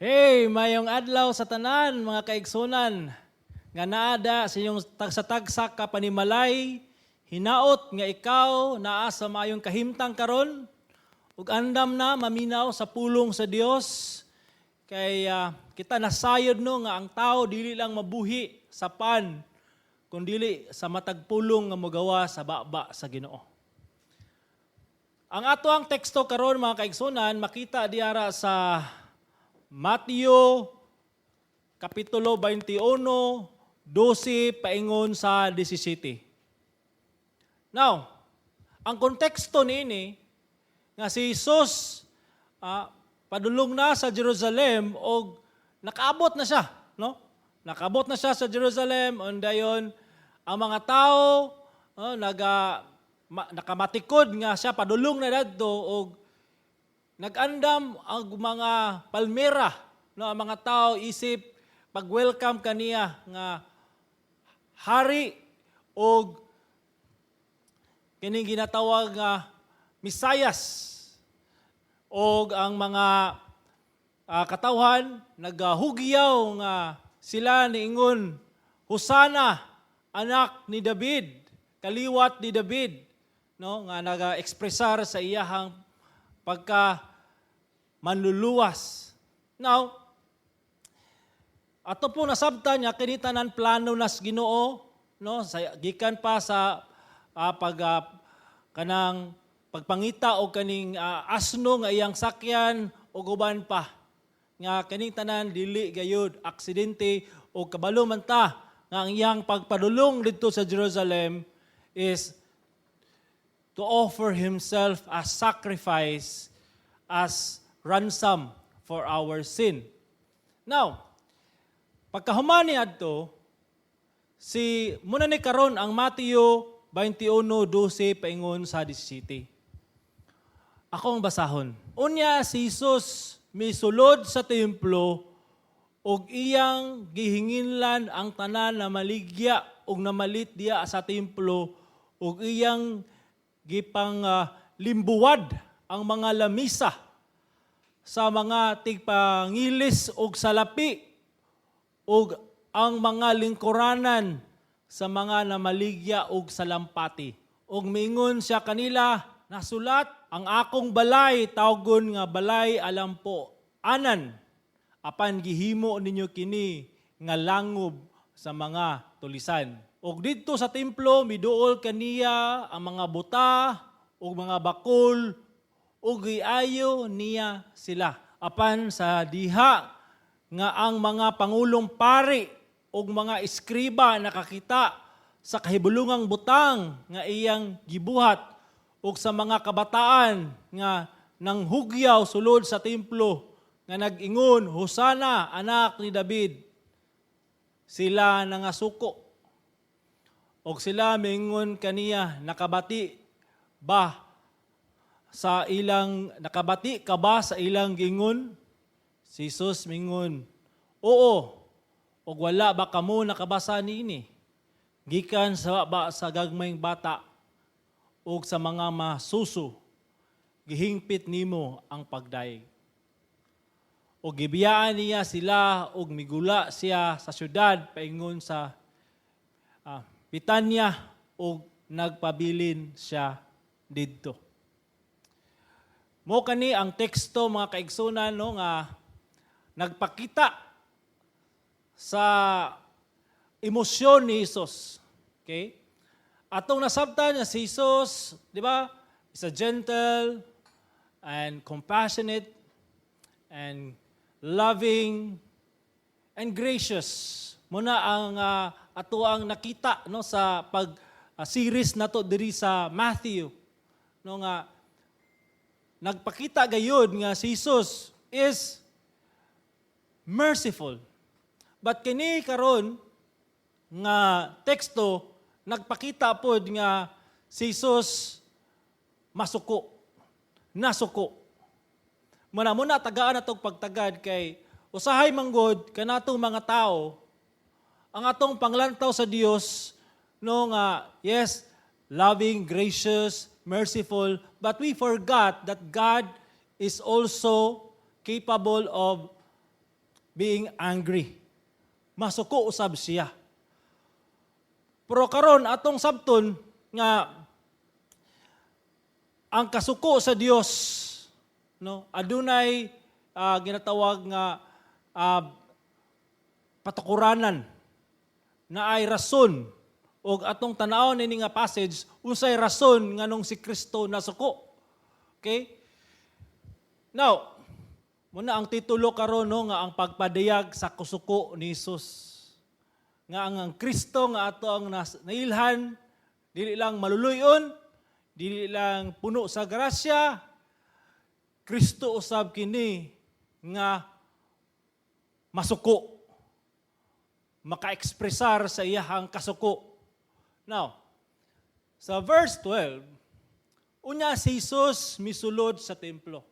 Hey, mayong adlaw sa tanan, mga kaigsunan. Nga naada sa inyong tagsa-tagsa ka panimalay, hinaot nga ikaw naa sa mayong kahimtang karon, ug andam na maminaw sa pulong sa Dios. Kay kita nasayod no nga ang tao dili lang mabuhi sa pan, kundi sa matag pulong nga mogawa sa baba sa Ginoo. Ang ato ang teksto karon mga kaigsunan, makita diara sa Mateo Kapitulo 21, 12 paingon sa 17. Now, ang konteksto niini nga si Jesus padulong na sa Jerusalem o nakaabot na siya, no? Nakaabot na siya sa Jerusalem, dayon ang mga tao nakamatikod nga siya padulong na dadto og nag-andam ang mga palmera, no, ang mga tao isip pag-welcome kaniya nga hari o kining ginatawag nga Misayas. O ang mga katawhan naghugyaw nga sila niingon, Hosana, anak ni David, kaliwat ni David, no, nga naga-ekspresar sa iyahang pagka manluluwas. Now, ato po nasabtan niya, kinitanan plano nas Ginoo, no? Gikan pa sa kanang pagpangita o kaning asno nga iyang sakyan o guban pa. Nga kinitanan dili gayud aksidente o kabalo man ta nga ang iyang pagpadulong dito sa Jerusalem is to offer himself as sacrifice, as ransom for our sin. Now, pagkahuman niadto, muna ni karon ang Mateo 21:12 paingon sa 17. Akong basahon. Unya si Jesus misulod sa templo ug iyang gihinginlan ang tanan na maligya ug namalit diya sa templo ug iyang gipang limbuwad ang mga lamisa sa mga tigpangilis ug salapi ug ang mga lingkuranan sa mga namaligya ug salampati. Ug miingon siya kanila, nasulat, ang akong balay tawgon nga balay alampo anan apan gihimo ninyo kini nga langob sa mga tulisan. Og didto sa templo miduol kaniya ang mga buta ug mga bakol ug giayo niya sila. Apan sa diha nga ang mga pangulong pari ug mga eskriba nakakita sa kahibulungang butang nga iyang gibuhat ug sa mga kabataan nga nanghugyaw sulod sa templo nga nag-ingon, Hosana, anak ni David. Sila nangasuko. Og sila mingon kaniya, nakabati ka ba sa ilang gingon? Si Jesus mingon, oo, og wala ba kamo nakabasa niini? Gikan sa gagmayng bata og sa mga masuso, gihingpit nimo ang pagdaig. Og gibiyaan niya sila og migula siya sa syudad paingon sa Pitanya o nagpabilin siya didto. Mo kani ang teksto mga kaigsunan no nga nagpakita sa emosyon ni Jesus. Okay? Atong nasabtan niya si Jesus, di ba? Is a gentle and compassionate and loving and gracious. Muna ang ato ang nakita no sa series nato diri sa Matthew no nga nagpakita gayud nga si Jesus is merciful. But kini karon nga teksto nagpakita pod nga si Jesus nasuko. Muna tagaan natong pagtagad kay usahay manggod kanatong mga tao ang atong panglantaw sa Dios no nga yes, loving, gracious, merciful, but we forgot that God is also capable of being angry. Masuko usab siya. Pero karon atong sabton nga ang kasuko sa Dios, no, adunay ginatawag nga patukuranan na ay rason og atong tan-awon ini nga passage unsay rason nganong si Kristo nasuko. Okay? Now, muna ang titulo karon no nga ang pagpadayag sa kusuko ni Hesus. Nga ang Kristo nga ato ang nailhan dili lang maluluyon, dili lang puno sa grasya. Kristo usab kini nga masuko. Maka-ekspresar sa iyahang kasuko. Now, sa verse 12, unya si Jesus misulod sa templo.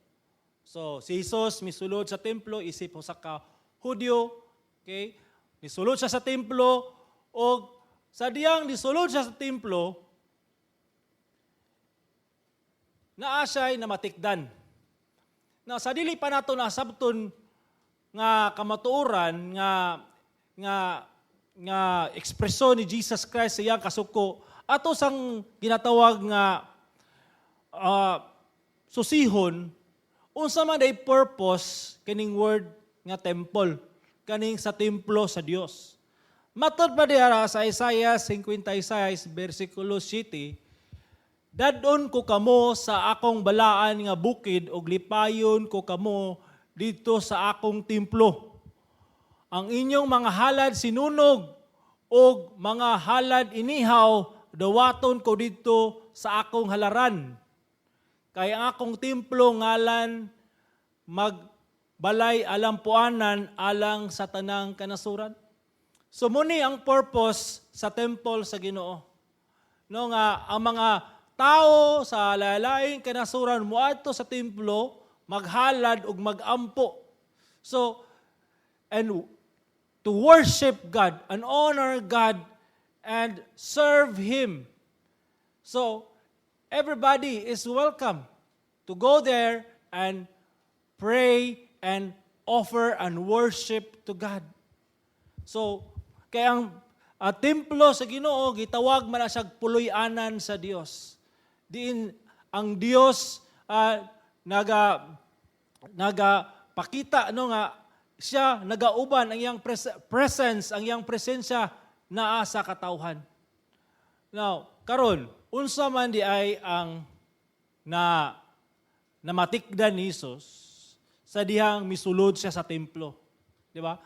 So, si Jesus misulod sa templo, isip po sa ka-Hudyo, okay? Nisulod siya sa templo, o sa diyang nisulod siya sa templo, naa siya'y namatikdan. Now, sa dili pa nato na sabton nga kamatuoran nga ekspresyon ni Jesus Christ sa iyang kasuko, ato sang ginatawag nga susihon, unsa man day purpose kining word nga temple, kaning sa templo sa Dios. Matod pa diara sa Isaiah 56 versikulo 7, dadon ko kamo sa akong balaan nga bukid ug lipayon ko kamo dito sa akong templo. Ang inyong mga halad sinunog ug mga halad inihaw dawaton ko dito sa akong halaran. Kay ang akong templo ngalan magbalay alampuanan alang sa tanang kanasuran. So muni ang purpose sa temple sa Ginoo. No nga ang mga tao sa lain-laing kanasuran moadto sa templo maghalad ug magampo. So and to worship God and honor God and serve Him. So everybody is welcome to go there and pray and offer and worship to God. So, kaya ang templo sa Ginoo gitawag man siya puloy-anan sa Dios. Diin ang Dios nagapakita no nga siya nagauban ang iyang presence, ang iyang presensya naa sa katawhan. Now, karon unsa man di ay ang namatikdan ni Jesus sa dihang misulod siya sa templo. Di ba?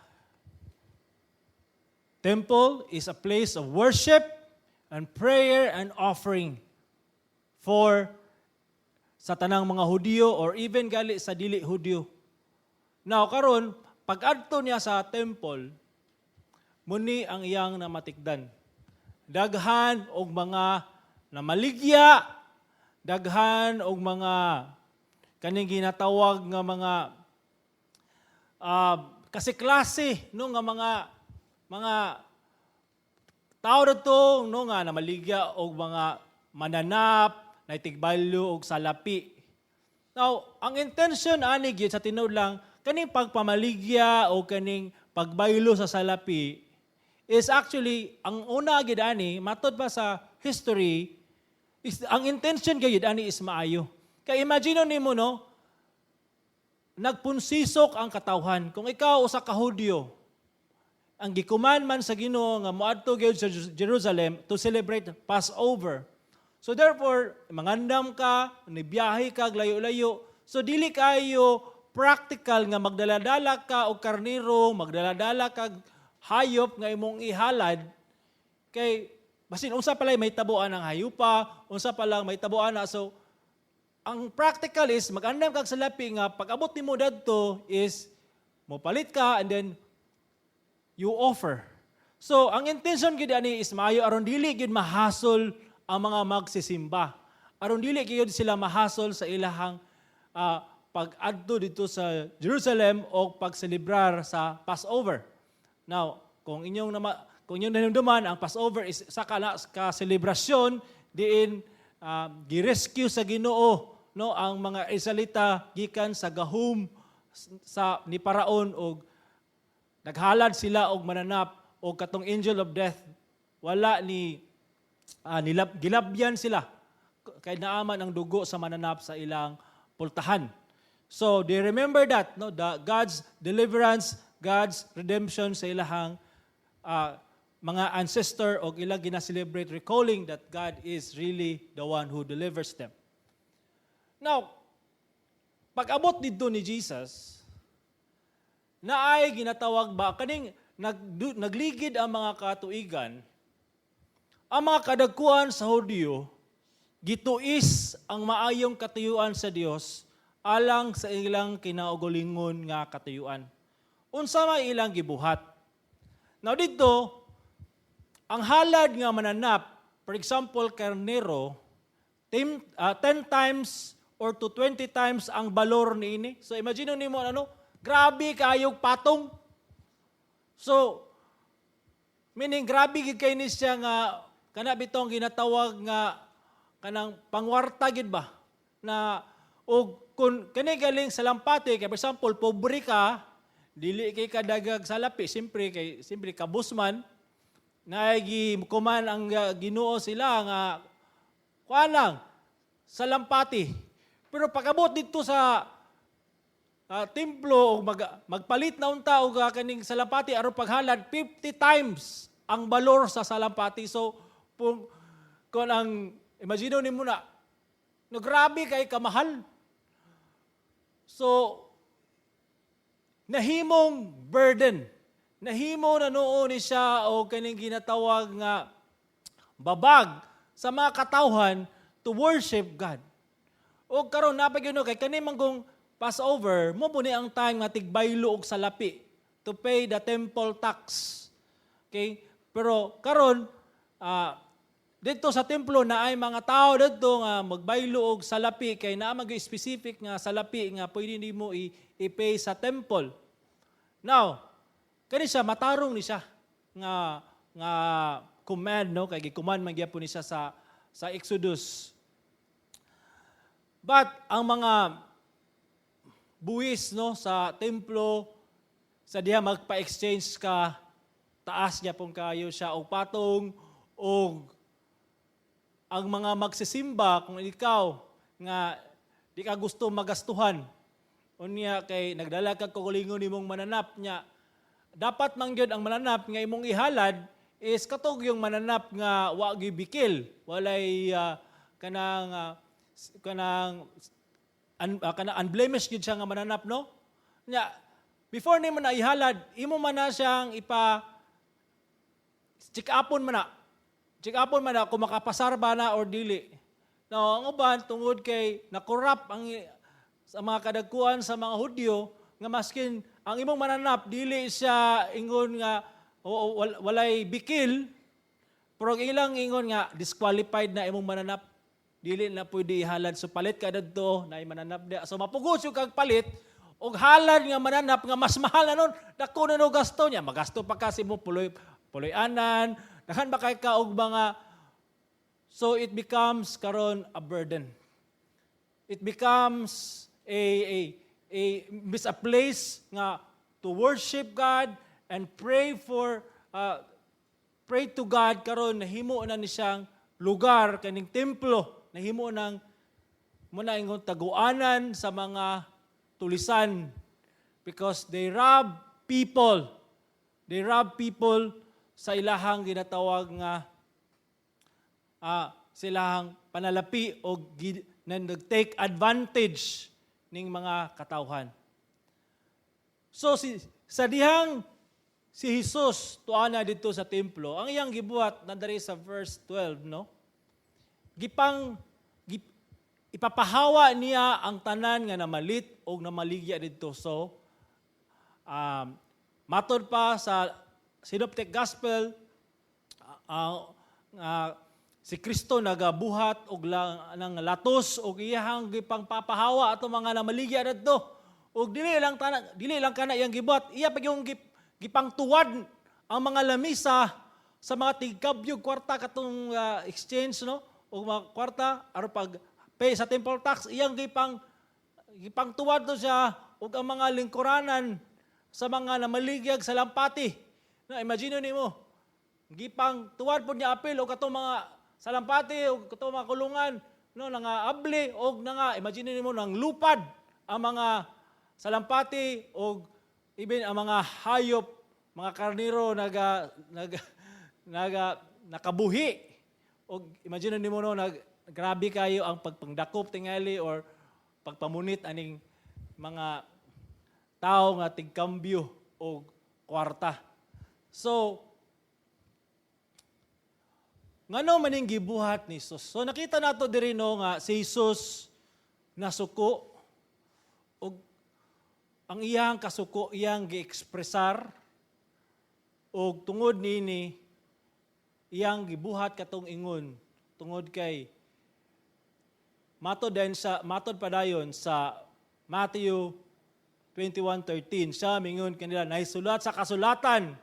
Temple is a place of worship and prayer and offering for sa tanang mga Hudyo or even gali sa dili Hudyo. Now, karon pag-adto niya sa temple, muni ang iyang namatikdan. Daghan og mga namaligya, daghan og mga kaning ginatawag nga mga kasi klase no nga mga tao dito no nga namaligya og mga mananap, naitigbalyo og salapi. Now, ang intention ani gyud sa tinud lang kaning pagpamaligya o kaning pagbaylo sa salapi is actually ang una gyud ani matod pa sa history is ang intention gyud ani is maayo. Kaya imagine nimo no, nagpunsisok ang katawhan. Kung ikaw usa ka Hudyo, ang gikuman man sa Ginoo nga moadto gyud sa Jerusalem to celebrate Passover. So therefore, mangandam ka, nibiyahe ka layo-layo. So dili kayo practical nga magdala-dala ka og karniro, magdala-dala ka hayop nga imong ihalad kay basin unsa pala may tabuan ang hayupa, unsa pa lang may tabuan na. So ang practical is mag-andam kag salapi nga pag-abot nimo dadto is mopalit ka and then you offer. So ang intention gid ani is maayo aron dili gid mahasol ang mga magsisimba. Aron dili gid sila mahasol sa ilahang pag-adto dito sa Jerusalem o pag-celebrar sa Passover. Now, kung inyong nanumduman, ang Passover is sa ka-selebrasyon diin gi-rescue sa Ginoo no ang mga Israelita gikan sa gahom sa ni Paraon og naghalad sila og mananap og katong angel of death wala gilabyan sila kay naaman ang dugo sa mananap sa ilang pultahan. So they remember that, no, God's deliverance, God's redemption sa ilahang mga ancestor o ilang gina-celebrate, recalling that God is really the one who delivers them. Now, pag-abot dito ni Jesus, naay ginatawag ba kaning nagligid ang mga katuigan, ang mga kadagkuan sa Hudyo gituis ang maayong katuyuan sa Dios alang sa ilang kinaugalingon nga katuyuan. Unsa man ilang gibuhat. Now dito, ang halad nga mananap, for example, karnero, 10 times or to 20 times ang balor niini. So imagine nimo grabe kaayog patong. So meaning grabe gid kay ni siya nga kana bitong ginatawag nga kanang pangwarta gid ba na og kun kani galing sa lampati kay for example pobre ka dili kay kadagag salapi siyempre kabusman naay kuman ang Ginoo sila nga kuanang sa lampati pero pagabot dito sa templo magpalit na unta og kaning salampati aron paghalad 50 times ang balor sa salampati. So kung ang imagine ni mo na grabe kay kamahal. So nahimong burden. Nahimo na noon ni siya o kaning ginatawag nga babag sa mga katawhan to worship God. O karon napagino kay kani manggong Passover, mo po ni ang time nga tigbaylo og salapi to pay the temple tax. Okay? Pero karon dito sa templo na ay mga tao dito nga magbaylo og salapi kay naa mag-specific nga salapi nga pwede nimo i-pay sa temple. Now, kani siya matarong ni siya nga command no kay gi-command man gyapon ni siya sa Exodus. But ang mga buwis no sa templo sa diha magpa-exchange ka taas niya pong kayo siya og patong og ang mga magsisimba kung ikaw nga di ka gusto magastuhan unya kay nagdala ka kaugalingon nimong mananap niya dapat man gyud ang mananap nga imong ihalad is katog yung mananap nga wa gyud bikil walay kanang unblemished gyud siya nga mananap no nya before nimo na ihalad imo man na siyang check upon man na kung makapasar ba na or dili. Now, ang uban, tungod kay nakorap sa mga kadagkuan sa mga Hudyo, nga maskin ang imong mananap, dili siya ingon nga walay bikil, pero ilang ingon nga disqualified na imong mananap, dili na pwede ihalad. So palit ka dito na mananap dia. So mapugos yung kag palit, og halad nga mananap nga mas mahal na nun, dako na no gasto niya. Magasto pa kasi mo puloy-anan, dahan ba kay ka og mga so it becomes karon a burden. It becomes a place nga to worship God and pray to God karon nahimo na ni siyang lugar kaning templo nahimo nang muna ingon taguanan sa mga tulisan because they rob people sa ilahang ginatawag nga silahang panalapi o nag-take advantage ning mga katawhan. So sa dihang si Jesus tuana dito sa templo, ang iyang gibuhat na dari sa verse 12, no? Ipapahawa niya ang tanan nga namalit o namaligya dito. So matod pa sa Synoptic Gospel, si Kristo nagabuhat og ng latos og iyang gipangpapahawa ato mga namaligya didto. Og dili lang kana iyang gibuhat, iya pa yung gipangtuwad ang mga lamisa sa mga tigkabyog kwarta katong exchange no og mga kwarta aron pag pay sa temple tax iyang gipangtuwad to siya og ang mga lingkuranan sa mga namaligyag sa lampati. Na imagine nimo, gipang tuwad po niya apil o katong mga salampati o katong mga kulungan, no, nga abli o nga imagine nimo nang lupad ang mga salampati o even ang mga hayop, mga karniro nakabuhi. O imagine nimo no grabe kayo ang pagpangdakop tingali or pagpamunit aning mga tao nga tigkambyo o kwarta. So, ngano maning gibuhat ni Jesus? So nakita nato diri no nga si Jesus nasuko og ang iyang kasuko iyang gi-ekspresar og tungod nini iyang gibuhat katong ingon tungod kay matod padayon sa Matthew 21:13 siya mingon kanila naisulat sa kasulatan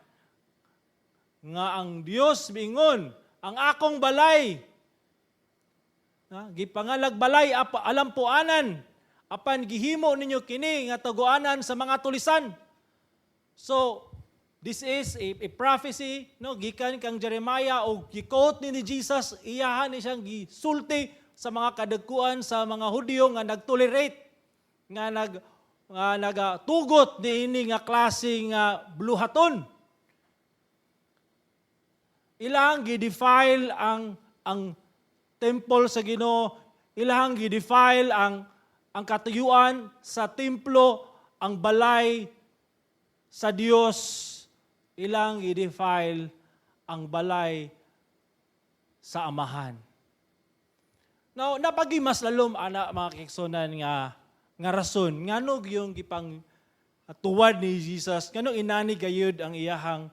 nga ang Dios mingon ang akong balay gipangalag balay alampuanan apan gihimo ninyo kini nga taguanan sa mga tulisan. So this is a prophecy no gikan kang Jeremiah o gi-quote ni Jesus iyahan ni siyang gisulti sa mga kadagkuan sa mga Hudyo nga nagtolerate nga nagatugot niini nga klase nga bluhaton. Ilang gi-defile ang temple sa Ginoo, ilang gi-defile ang katuyuan sa templo, ang balay sa Dios, ilang gi-defile ang balay sa Amahan. Now, napagi mas lalom ana mga keksonan nga rason ngano yung gipang tuwad ni Jesus, ngano inani gayud ang iyahang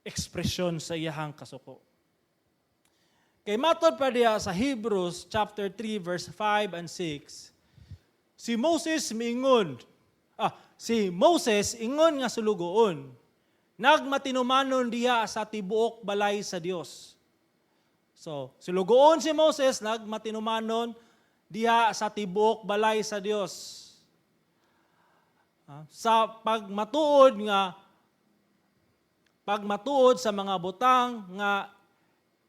ekspresyon sa iyahang kasuko. Kay matod pa diya sa Hebrews chapter 3 verse 5 and 6. Si Moses ingon nga sulugoon. Nagmatinumanon diha sa tibuok balay sa Dios. So, sulugoon si Moses nagmatinumanon diha sa tibuok balay sa Dios. Sa pagmatuod sa mga butang nga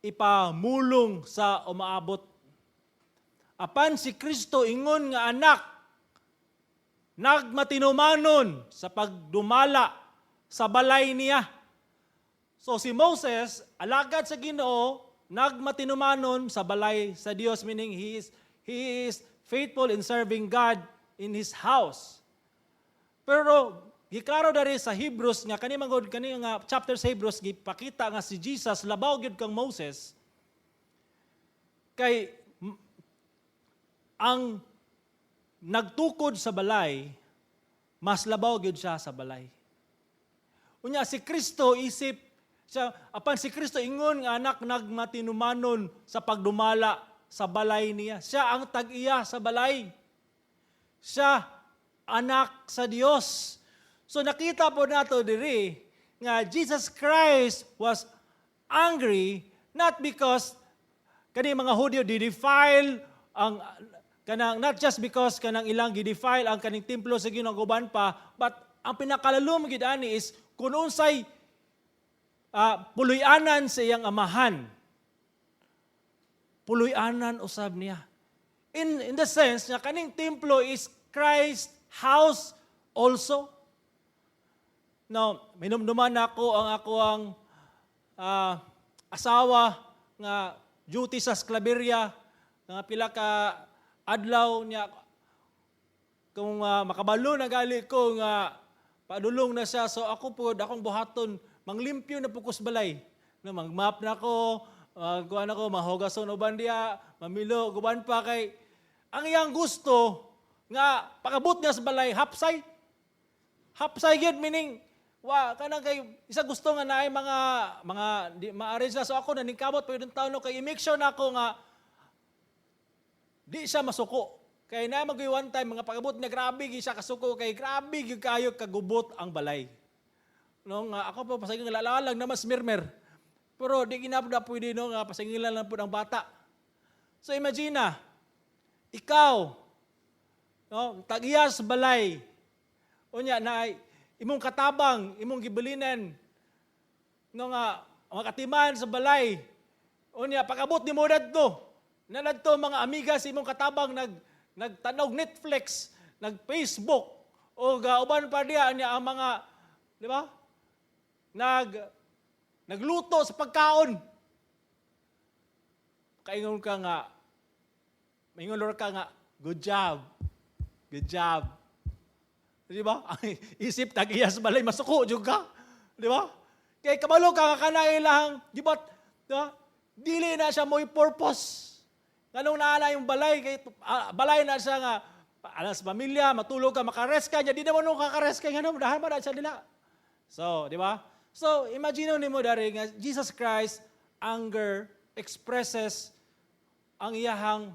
ipamulong sa umaabot. Apan si Kristo ingon nga anak, nagmatinumanon sa pagdumala sa balay niya. So si Moses, alagad sa Ginoo, nagmatinumanon sa balay sa Dios, meaning he is faithful in serving God in His house. Pero giklaro dari sa Hebrews nga kani nga chapter sa Hebrews gipakita nga si Jesus labaw gyud kang Moses. Kay ang nagtukod sa balay mas labaw gyud siya sa balay. Unya si Kristo isip siya apan si Kristo ingon nga anak nagmatinumanon sa pagdumala sa balay niya. Siya ang tag-iya sa balay. Siya anak sa Dios. So nakita po nato diri nga Jesus Christ was angry not because kani mga Hudyo di-defile ang kanang not just because kanang ilang gi-defile ang kaning templo sa Ginoo guban pa, but ang pinakalalom gid ani is kun unsay puloy-anan sa iyang amahan. Puloy-anan usab niya. In the sense nga kaning templo is Christ's house also. Now, minumduman ako ang asawa nga duty sa Sclaveria nga pila ka adlaw niya kung makabalo na gali ko nga padulong na siya, so ako po akong buhaton manglimpyo na pukos balay no magmap na ko kuan ako mahugason uban diya mamilo guban pa kay ang iyang gusto nga pagabot niya sa balay hapsay gyud, meaning kanang kay isa gusto nga naay mga di ma-arrange na, so ako naningkamot pa yung taon kay i-make sure na ako nga di siya masuko. Kay na mag one time mga pagabot niya grabe gi siya kasuko kay grabe gyud kayo kagubot ang balay. No nga ako pa pasayong lalalang na mas mirmer. Pero di ginapda pwede no nga pasingilan lang pud ang bata. So imagine na ikaw no tag-iya sa balay. Unya na imong katabang, imong gibilinan, nga mga katiman sa balay. Unya, pag-abot ni mo dadto, nanadto mga amiga sa imong katabang, nagtanog Netflix, nag-Facebook, o uban pa diya niya ang mga, di ba? Nagluto sa pagkaon. Kaingon ka nga, maingon ka nga, good job. Good job. Di ba? Isip, tag-iyas balay, masuko juga. Di ba? Kaya kabalo ka nga kanailang, di ba? Dili na siya mo'y purpose. Ganong naala yung balay, kay balay na siya nga, alas pamilya, matulog ka, makares ka, di naman nung kakares ka, ganun, dahan ba na siya nila. So, di ba? So, imagine mo dari nga, Jesus Christ, anger, expresses ang iyahang,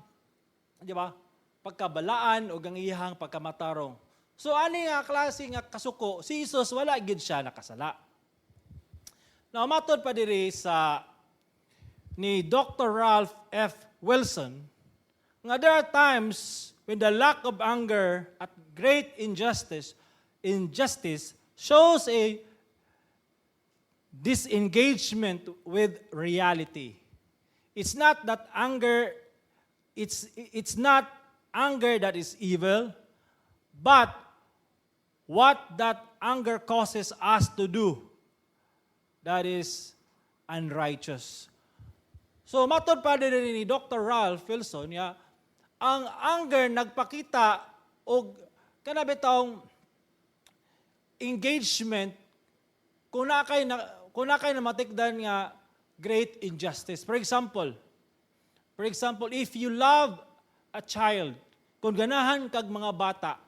di ba, pagkabalaan o ang iyahang pagkamatarong. So, ani nga klase nga kasuko, si Jesus, wala gid siya nakasala. Now, matod pa diri sa ni Dr. Ralph F. Wilson, nga there are times when the lack of anger at great injustice shows a disengagement with reality. It's not that anger, it's not anger that is evil, but what that anger causes us to do that is unrighteous. So, matod pa din ni Dr. Ralph Wilson, ang anger nagpakita o kanabitong engagement kung na kay namatikdan nga great injustice. For example, if you love a child, kung ganahan kag mga bata,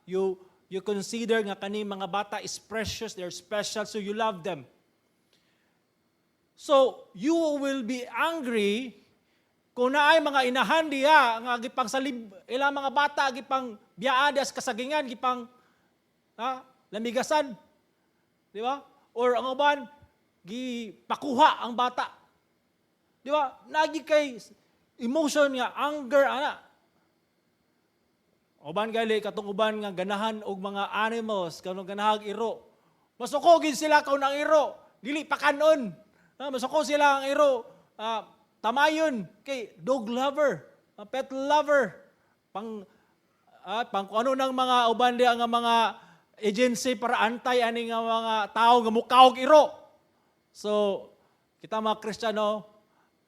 you consider nga kani mga bata is precious, they're special, so you love them. So, you will be angry kung naay mga inahan diya nga gipang salib ilang mga bata gipang biyaan as kasagingan gipang lamigasan. Di ba? Or ang uban gipakuha ang bata. Di ba? Nagi kay emotion nga anger ana. Uban gali katong uban nga ganahan og mga animals kanang ganahag iro. Masuko gid sila kaun ang iro, dili pa kanon. Masuko sila ang iro, tamayon kay dog lover, pet lover, pang ano ng mga uban di ang mga agency para antay ani nga mga tao nga mukaog iro. So, kita mga Kristiyano,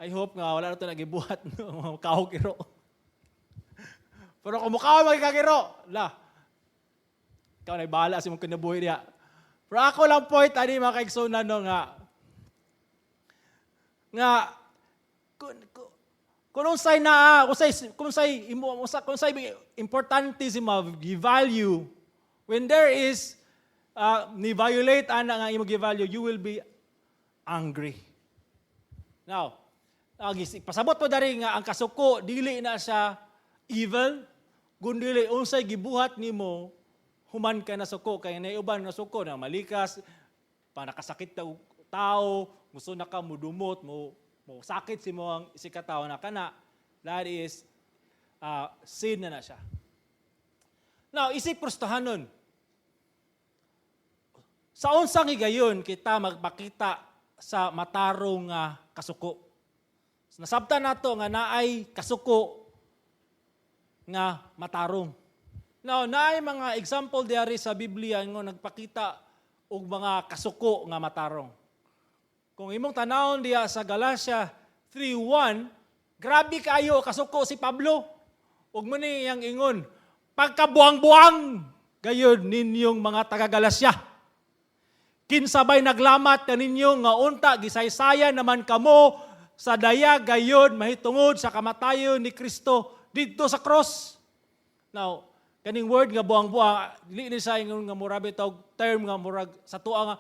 I hope nga wala na ito nagibuhat ng mukaog iro. Pero kung mukaog magkagiro, ikaw na ibahala sa mong kinabuhi niya. Pero ako lang point, ani mga kaigsunan kung unsay importante si gi-value when there is ni violate ana nga imo gi-value, you will be angry. Now, pasabot po dari nga ang kasuko dili na siya evil, kundi unsay gibuhat nimo human ka na suko kay nay uban na suko na malikas, pa nakasakit na tao, gusto na ka mudumot, mo sakit si mo ang isikataw na kana, that is sin na siya. Now, isip prustahanon. Sa unsang higayon kita magpakita sa matarong kasuko. Nasabtan nato nga naay kasuko nga matarong. Now, naay mga example diari sa Biblia nga nagpakita og mga kasuko nga matarong. Kung imong tanawon diya sa Galatia 3:1, grabe kayo kasuko si Pablo. Ug mo ni yang ingon, pagkabuang-buang gayud ninyong mga taga-Galacia. Kinsabay naglamat kaninyo nga unta gisaysaya naman kamo sa daya gayud mahitungod sa kamatayon ni Kristo didto sa cross. Now, kaning word nga buang-buang, dili ni sa ingon nga murabi tawag term nga murag sa tuwa nga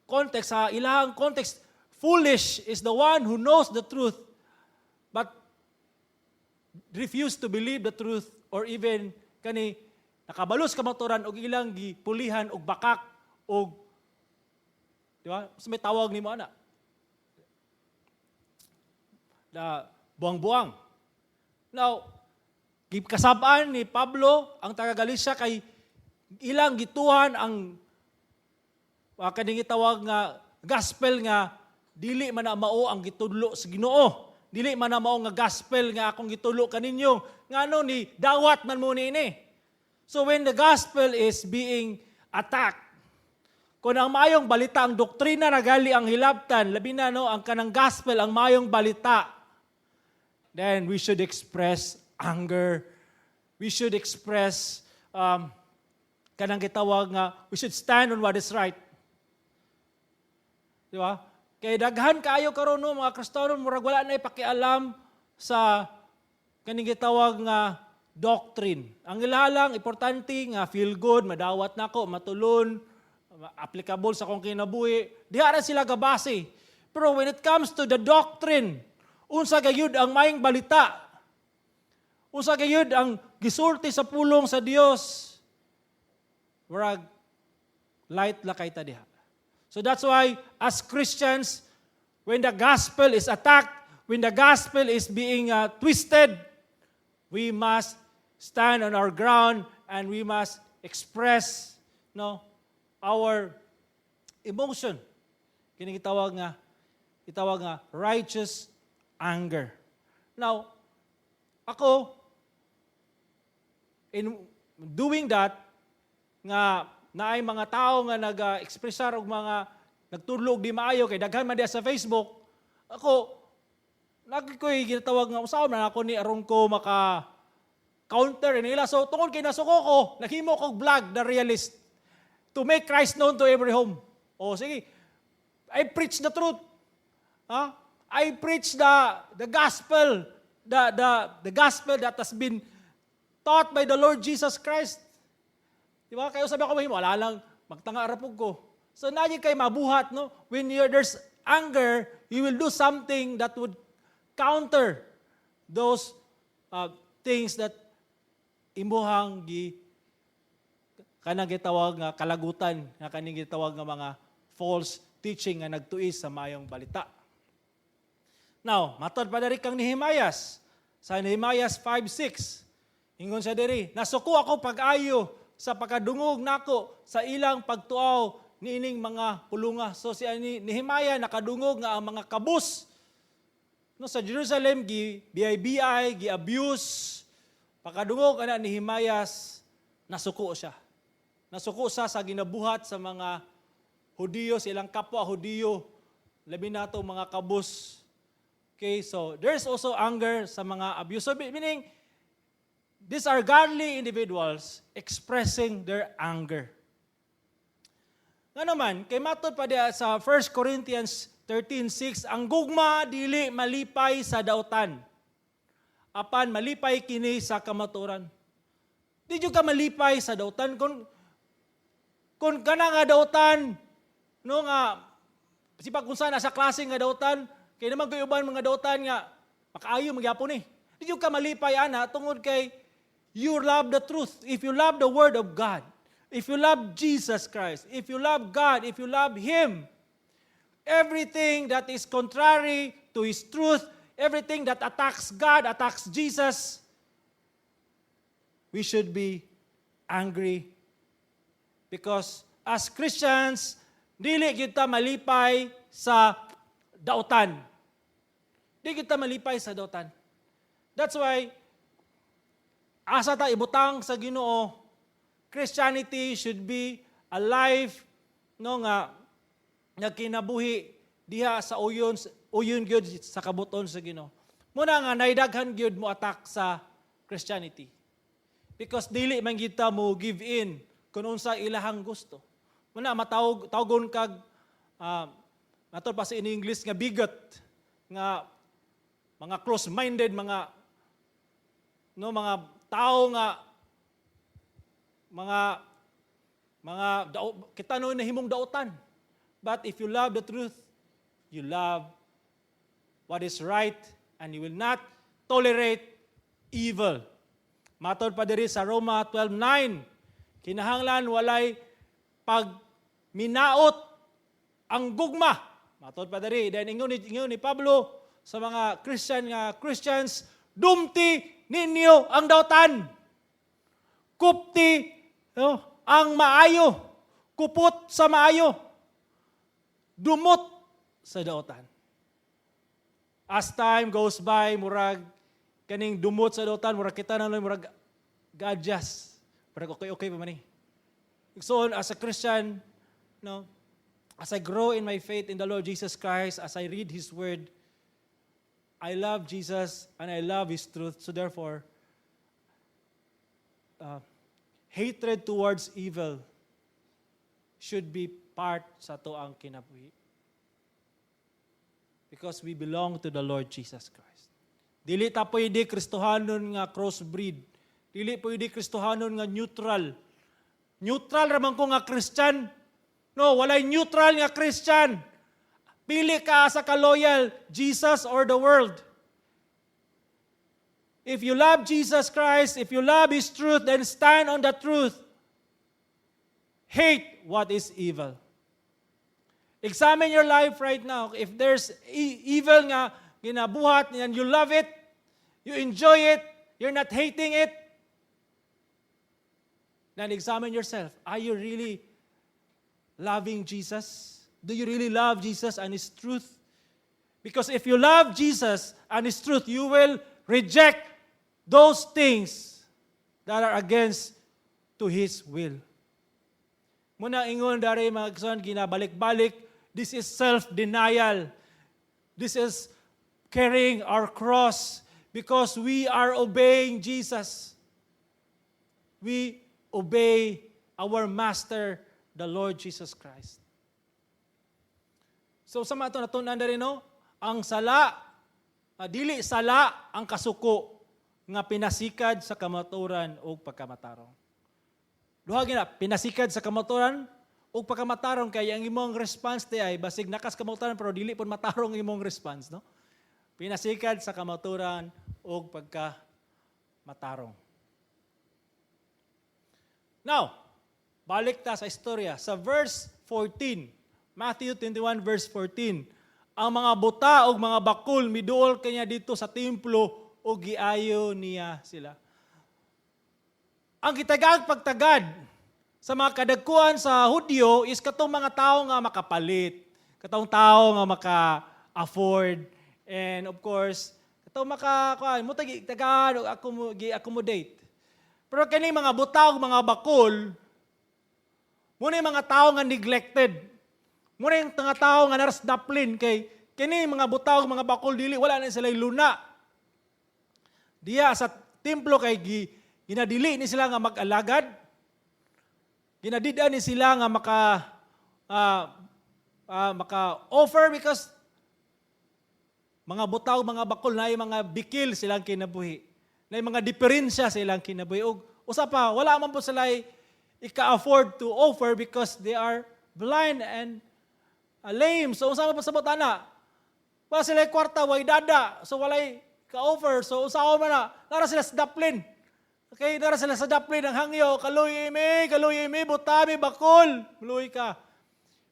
context, sa ilahang context, foolish is the one who knows the truth but refuse to believe the truth, or even kani nakabalos kamaturan og ilang gipulihan og bakak og di ba? So may tawag nimo ana. Da buang-buang. Now, kasabaan ni Pablo ang taga Galacia kay ilang gituhan ang kaning gitawag nga gospel nga dili man na mao ang gitudlo sa Ginoo. Dili man na mao nga gospel nga akong gitulo kaninyo. Ngano ni dawat man mo niini. So when the gospel is being attacked, kung ang mayong balita, ang doktrina na gali ang hilabtan, labi na no, ang kanang gospel, ang mayong balita, then we should express anger. We should express kanang gitawag nga, we should stand on what is right. Di ba? Kaya daghan kaayo karon no, mga Kristiyano, murag wala na ipakialam sa kaning gitawag nga doctrine. Ang ilalang, importante nga feel good, madawat nako, matulon, applicable sa kong kinabuhi. Diha ra sila gabase. Pero when it comes to the doctrine, unsa gayud ang maayong balita, unsa gayud ang gisulti sa pulong sa Dios, murag light la kay ta diha. So that's why, as Christians, when the gospel is attacked, when the gospel is being twisted, we must stand on our ground and we must express our emotion. Kini itawag nga righteous anger. Now, ako, in doing that, nga naay mga tao nga nag-expressar og mga nagtudlo og di maayo kay daghan man diha sa Facebook, ako nagkoy ginatawag nga usaw man ako ni aron ko maka counter nila. So tungod kay nasuko ko, naghimo kog vlog The Realist to make Christ known to every home. O sige, I preach the truth. I preach the gospel, the gospel that has been taught by the Lord Jesus Christ. Diba? Kaya sabi ako, wala lang, magtanga rapog ko. So, nadyo kayo mabuhat, no? When there's anger, you will do something that would counter those things that imuhang kanang gitawag nga kalagutan, nga kanang gitawag nga mga false teaching nga nagtuis sa mayong balita. Now, matod pa diri kang Nehemias. Sa Nehemias 5:6, ingon siya diri, nasuko ako pag-ayo sa pagkadungog nako sa ilang pagtuaw niining mga pulunga. So si Nehemiah nakadungog nga ang mga kabus no sa Jerusalem gi abuse. Pagkadungog ana ni Nehemiah, nasuko siya. Nasuko siya sa ginabuhat sa mga Hudiyo, silang kapwa Hudiyo, labi na to mga kabus. Okay, so there's also anger sa mga abuse. So meaning these are godly individuals expressing their anger. Nga naman, kay matod pa diya sa 1 Corinthians 13:6, ang gugma dili malipay sa dautan. Apan malipay kini sa kamaturan. Di ka malipay sa dautan kung kana nga dautan no nga sipag kung saan sa klase nga dautan, kay naman kay uban mga dautan nga makaayo magyapon eh. Di ka malipay ana tungod kay you love the truth. If you love the Word of God, if you love Jesus Christ, if you love God, if you love Him, everything that is contrary to His truth, everything that attacks God, attacks Jesus, we should be angry. Because as Christians, dili kita malipay sa dautan. Dili kita malipay sa dautan. That's why, asa ta ibutang sa Ginoo, Christianity should be a life no nga kinabuhi diha sa uyon gyud sa kabuton sa Ginoo. Muna nga naidaghan gyud mo attack sa Christianity. Because dili man kita mo give in kun unsa ilahang gusto. Muna matawgon kag natol pa sa in English nga bigot nga mga close-minded mga tao nga kita no nahimong dautan. But if you love the truth, you love what is right and you will not tolerate evil. Matod pa diri sa Roma 12:9, kinahanglan walay pagminaot ang gugma. Matod pa diri, then ingon ni Pablo sa mga Christians, dumti ninyo ang dautan. Kupti ang maayo, kupot sa maayo, dumot sa daotan. As time goes by, murag kaning dumot sa daotan, murag kita na murag gadjas. Murag okay pa man eh. So as a Christian, no, as I grow in my faith in the Lord Jesus Christ, as I read His Word, I love Jesus and I love His truth. So therefore, hatred towards evil should be part sa toang kinabuhi. Because we belong to the Lord Jesus Christ. Dili ta pwede Kristohanon nga crossbreed. Dili pwede Kristohanon nga neutral. Neutral raman ko nga Christian. No, walay neutral nga Christian. Pili ka sa ka-loyal, Jesus or the world. If you love Jesus Christ, if you love His truth, then stand on the truth. Hate what is evil. Examine your life right now. If there's evil nga ginabuhat and you love it, you enjoy it, you're not hating it, then examine yourself. Are you really loving Jesus? Do you really love Jesus and His truth? Because if you love Jesus and His truth, you will reject those things that are against to His will. Muna ingon dari mga kasuan, ginabalik-balik, this is self-denial. This is carrying our cross because we are obeying Jesus. We obey our Master, the Lord Jesus Christ. So sa mga ito natunan na rin, no? Ang sala, dili sala ang kasuko nga pinasikad sa kamaturan o pagkamatarong. Duha gina, pinasikad sa kamaturan o pagkamatarong kaya ang imong response di ay basig nakas kamaturan pero dili pud matarong imong response, no? Pinasikad sa kamaturan o pagkamatarong. Now, balik ta sa istorya. Sa verse 14, Matthew 21 verse 14, ang mga buta o mga bakul miduol kanya dito sa templo o giayo niya sila. Ang gitagag pagtagad sa mga kadagkuhan sa Hudyo is katong mga tao nga makapalit, katong tao nga maka-afford, and of course, katong mutagitagan o accommodate. Pero kini mga buta o mga bakul, muna yung mga tao nga neglected. Muna yung mga tao nga narasdaplin kay kini mga buta o mga bakul dili wala na sila luna. Diya sa templo kay ginadili ni sila nga mag-alagad. Ginadidaan ni sila nga maka-offer because mga butaw, mga bakol na yung mga bikil silang kinabuhi. Na yung mga diferensya silang kinabuhi. Usa pa, wala man po sila ika-afford to offer because they are blind and lame. So usa man po sa butana. Wala sila kwarta, way dada. So walay ka-offer. So usaw man na, nara sila sa daplin. Okay, nara sila sa daplin ng hangyo. Kaluy imi, butami, bakol. Luy ka.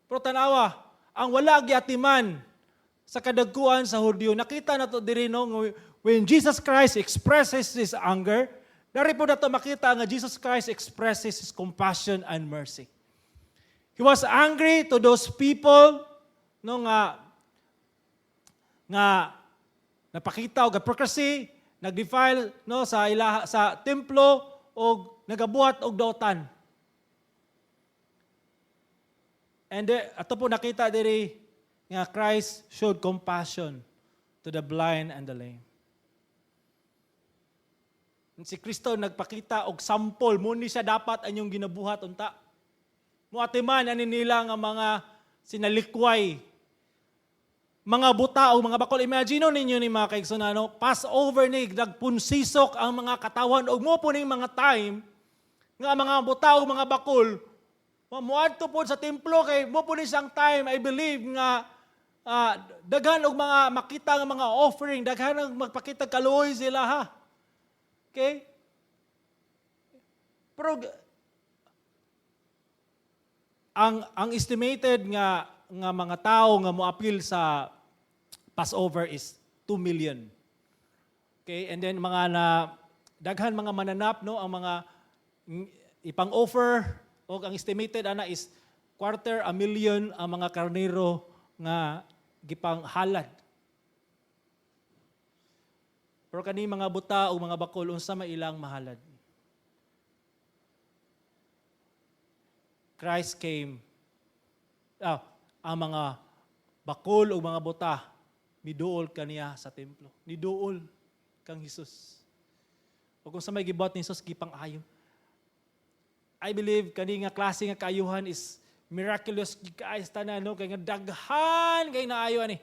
Pero tanawa, ang wala gyatiman sa kadagkuan sa Hudyo, nakita na to diri no, when Jesus Christ expresses His anger, dari po na to makita nga Jesus Christ expresses His compassion and mercy. He was angry to those people no nga napakita og hypocrisy, nagdefile no sa templo o nagabuhat og daotan. And ato po nakita diri nga Christ showed compassion to the blind and the lame. Si Kristo nagpakita og sample mo ni siya dapat anyong ginabuhat unta. Muatiman ani nila nga mga sinalikway, mga buta o mga bakol. Imagine ninyo ni mga kaigsunano, Passover ni nagpunsisok ang mga katawan o mo po ning mga time nga mga buta o mga bakol muadto po sa templo kay mo po ni siyang time I believe nga daghan og mga makita nga mga offering, daghan og magpakita kaluoy sila ha. Okay? Pero ang estimated nga mga tao nga moapil sa Passover is 2 million. Okay, and then mga daghan mga mananap no ang mga ipang-offer o ang estimated ana is 250,000 ang mga karnero nga gipang halad. Pero kani mga buta o mga bakol unsa may ilang mahalad? Christ came. Ang mga bakol o mga buta miduol kaniya sa templo. Niduol kang Hesus. O kung sa may gibuhat ni Hesus gipang ayo. I believe kani nga klase nga kaayuhan is miraculous guys tanan no kay nga daghan kay naayo ani.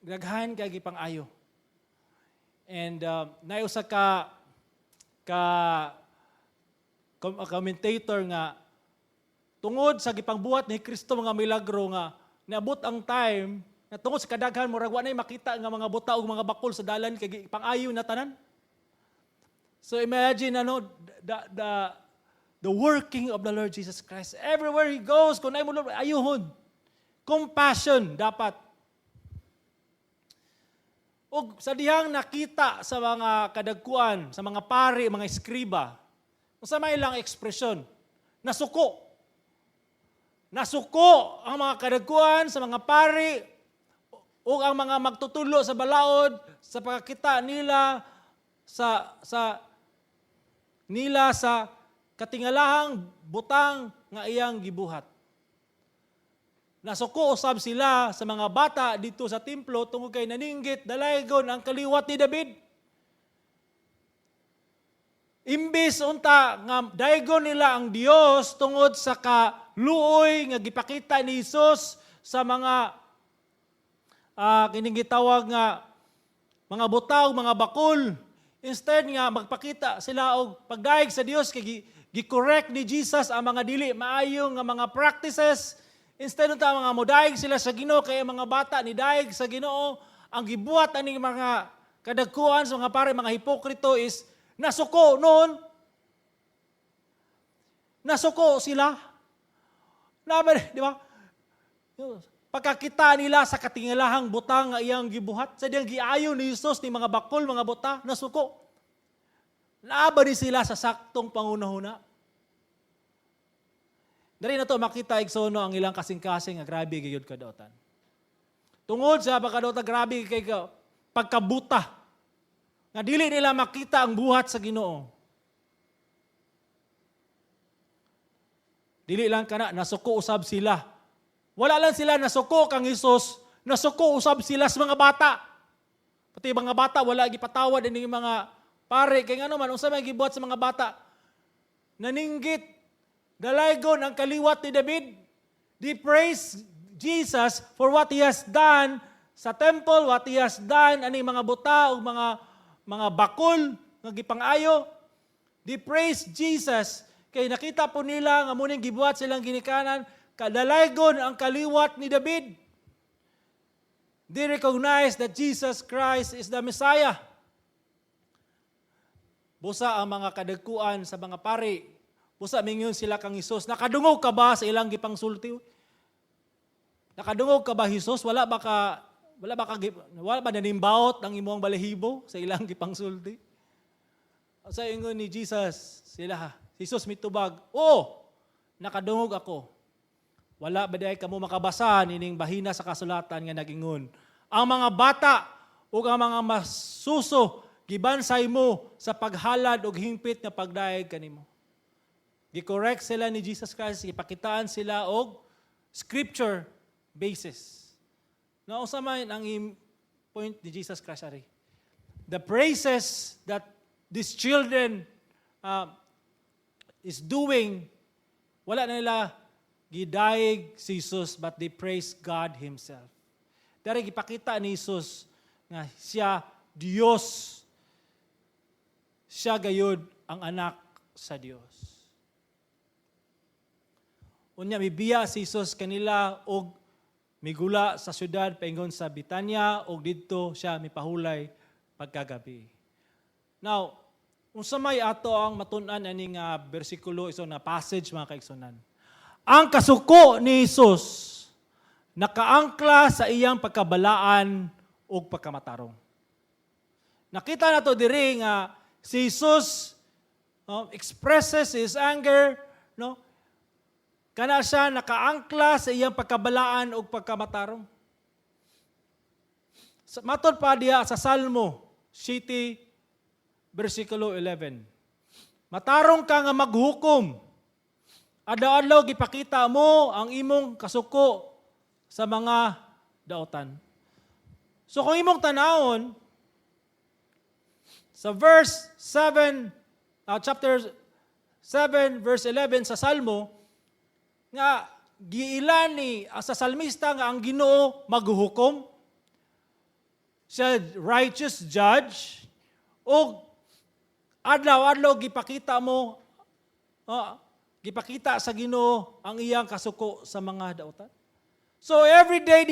Daghan kay gipang ayo. And nayusa ka commentator nga tungod sa gipangbuhat ni Kristo mga milagro nga niabot ang time na tungod sa kadaghan murag wa nay makita nga mga buta ug mga bakol sa dalan kay gipang-ayo na tanan. So imagine the working of the Lord Jesus Christ. Everywhere He goes, kung ay mo ayuhon. Compassion dapat. O sa dihang nakita sa mga kadagkuan, sa mga pari, mga eskriba, sa may ilang ekspresyon, nasuko. Nasuko ang mga kadagkuan sa mga pari o ang mga magtutulo sa balaod sa pagkakita nila sa katingalahang butang nga iyang gibuhat. Nasuko usab sila sa mga bata dito sa templo tungod kay naninggit dalaygon ang kaliwat ni David. Imbis unta nga daygon nila ang Dios tungod sa kaluoy nga gipakita ni Hesus sa mga kining gitawag nga mga butaw, mga bakol. Instead nga magpakita sila og pagdaig sa Dios kay gi-correct ni Jesus ang mga dili maayo nga mga practices. Instead unta mga modaig sila sa Ginoo kay mga bata ni daig sa Ginoo, ang gibuhat ani mga kadagkuan sa mga pare mga hipokrito is nasuko noon. Nasuko sila. Laban, di ba? Pagkakita nila sa katingalahang butang nga iyang gibuhat, sa diyang giayo ni Jesus ni mga bakol, mga buta, nasuko. Naaba ni sila sa saktong pangunahuna. Dari na to makita igsono ang ilang kasing-kasing nga grabe gayud kadotan. Tungod sa pagkadota grabe kay pagkabuta. Nga dili nila makita ang buhat sa Ginoo. Dili lang kana nasuko usab sila. Wala lang sila nasuko kang Hesus, nasuko usab sila sa mga bata. Pati mga bata wala gipatawad ini mga pare kay ngano man unsa may gibuhat sa mga bata. Naninggit dalaygon ang kaliwat ni David. They praise Jesus for what He has done sa temple, what He has done ani mga buta o mga bakol nga gipang-ayo. They praise Jesus kay nakita po nila nga muning gibuhat silang ginikanan kadalaygon ang kaliwat ni David. They recognize that Jesus Christ is the Messiah. Busa ang mga kadagkuan sa mga pari. Busa mingon sila kang Hesus. Nakadungog ka ba sa ilang gipangsulti? Nakadungog ka ba Hesus? Wala ba nanimbaot ang imong balahibo sa ilang gipangsulti? Sa ingon ni Jesus, sila, Hesus mitubag, nakadungog ako. Wala ba dahi kamo makabasa nining bahina sa kasulatan nga nagingon. Ang mga bata o ang mga masuso, gibansay mo sa paghalad o hingpit nga pagdaig kanimo. Gi-correct sila ni Jesus Christ, ipakitaan sila og scripture basis. Now, sa man ang point ni Jesus Christ ari. The praises that these children is doing, wala na nila gidaig si Jesus, but they praise God Himself. Dari gipakita ni Jesus nga siya Dios. Siya gayud ang anak sa Dios. Unya mibiya si Jesus kanila og migula sa syudad paingon sa Bitanya og didto siya mipahulay pagkagabi. Now, unsa may ato ang matun-an ani nga bersikulo iso na passage mga kaigsunan. Ang kasuko ni Jesus nakaangkla sa iyang pagkabalaan ug pagkamatarong. Nakita nato diri nga si Jesus expresses his anger, no? Kana siya nakaangkla sa iyang pagkabalaan o pagkamatarong. Matod pa diya sa Salmo 7, versikulo 11. Matarong ka nga maghukom. Adlaw-adlaw gipakita mo ang imong kasuko sa mga daotan. So kung imong tanawon sa verse 7, chapter 7, verse 11 sa Salmo, nga giilan ni sa salmista nga ang Ginoo maghuhukom, siya righteous judge, o adlaw-adlaw gipakita mo, gipakita sa Ginoo ang iyang kasuko sa mga daotan. So every day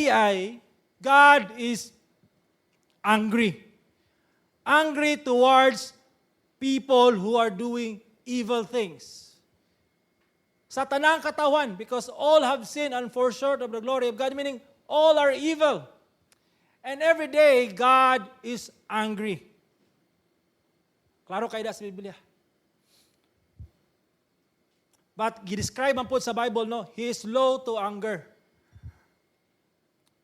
God is angry. Angry towards people who are doing evil things. Sa tanang katawan, because all have sinned and fall short of the glory of God, meaning all are evil. And every day, God is angry. Klaro kayo sa Biblia. But gidescribe man po sa Bible, no, He is slow to anger.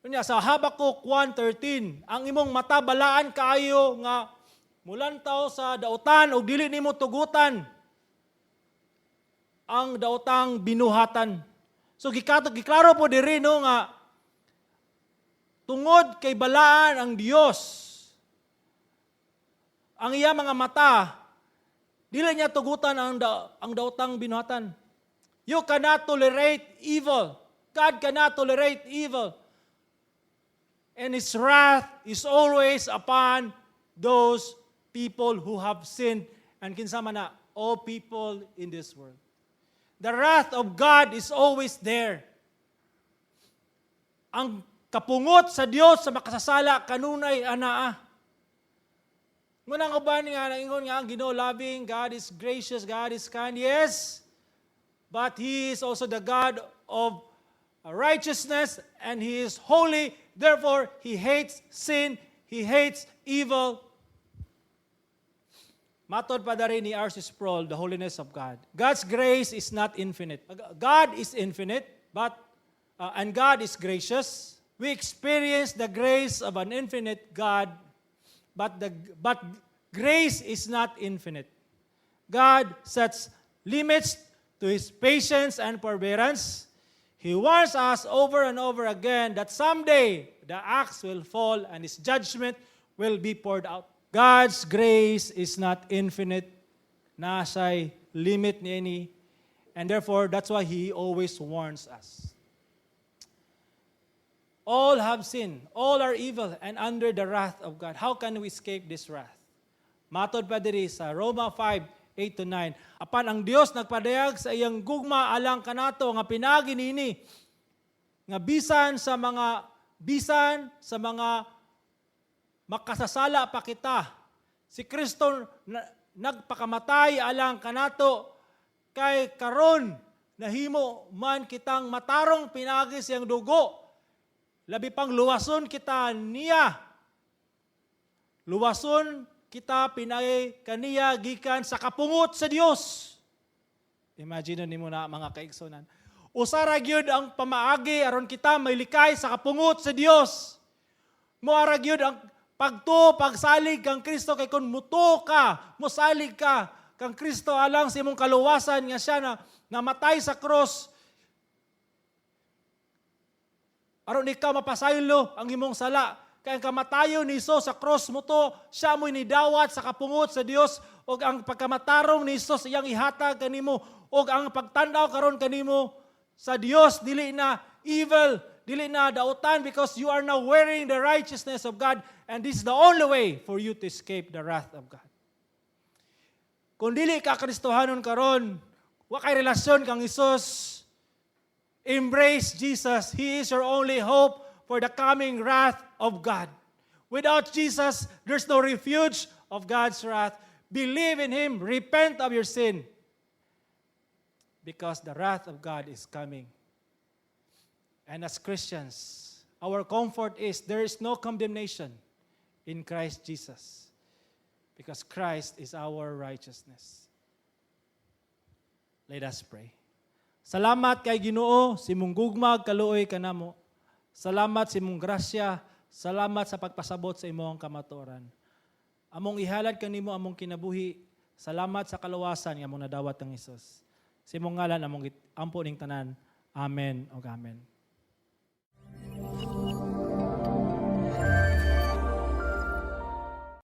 Kunya sa Habakuk 1:13, ang imong mata balaan kaayo nga mulantaw sa daotan o dili nimo tugutan ang daotang binuhatan. So giklaro po diri no nga tungod kay balaan ang Dios, ang iya mga mata dili niya tugutan ang daotang binuhatan. You cannot tolerate evil. God cannot tolerate evil. And His wrath is always upon those people who have sinned, and kinsama na, all people in this world. The wrath of God is always there. Ang kapungot sa Dios sa makasasala kanunay anaa. Ngunang uban nga naingon nga ang Ginoo loving, God is gracious, God is kind. Yes, but He is also the God of righteousness, and He is holy. Therefore, He hates sin, He hates evil. Matod pa dari ni R.C. Sproul, the holiness of God. God's grace is not infinite. God is infinite, and God is gracious. We experience the grace of an infinite God, but grace is not infinite. God sets limits to His patience and forbearance. He warns us over and over again that someday the axe will fall and His judgment will be poured out. God's grace is not infinite. Nasa'y limit niya, and therefore that's why He always warns us. All have sinned, all are evil and under the wrath of God. How can we escape this wrath? Matod pa diri sa Roma 5:8-9. Apan ang Dios nagpadayag sa iyang gugma alang kanato nga pinagi niini nga bisan sa mga makasasala pa kita. Si Kristo nagpakamatay alang kanato kay karon nahimo man kitang matarong pinagi siyang dugo. Labi pang luwason kita niya. Luwason kita pinay kaniya gikan sa kapungot sa Dios. Imagine nimo na mga kaigsonan. Usara gyud ang pamaagi aron kita may likay sa kapungot sa Dios. Moara gyud ang pagsalig kang Kristo kay kun muto ka, mosalig ka kang Kristo alang sa imong kaluwasan nga siya na namatay sa cross. Aron ikaw mapasaylo ang imong sala. Kaya ang kamatayon ni Isus sa cross mo to, siya mo'y nidawat sa kapungot sa Dios, o ang pagkamatarong ni Isus iyang ihatag kanimo, o ang pagtanaw karon kanimo sa Dios, dili na evil, dili na dautan, because you are now wearing the righteousness of God, and this is the only way for you to escape the wrath of God. Kung dili ka Kristohanon karon, wa kay relasyon kang Isus, embrace Jesus. He is your only hope for the coming wrath of God. Without Jesus, there's no refuge of God's wrath. Believe in Him. Repent of your sin. Because the wrath of God is coming. And as Christians, our comfort is there is no condemnation in Christ Jesus. Because Christ is our righteousness. Let us pray. Salamat kay Ginoo, si mong gugmag kaluoy kanamo. Salamat si mong grasya, salamat sa pagpasabot sa imong kamatuoran. Among ihalad kanimo among kinabuhi. Salamat sa kaluwasan nga among nadawat ng Hesus. Sa imong ngalan among ampo ning tanan. Amen o amen.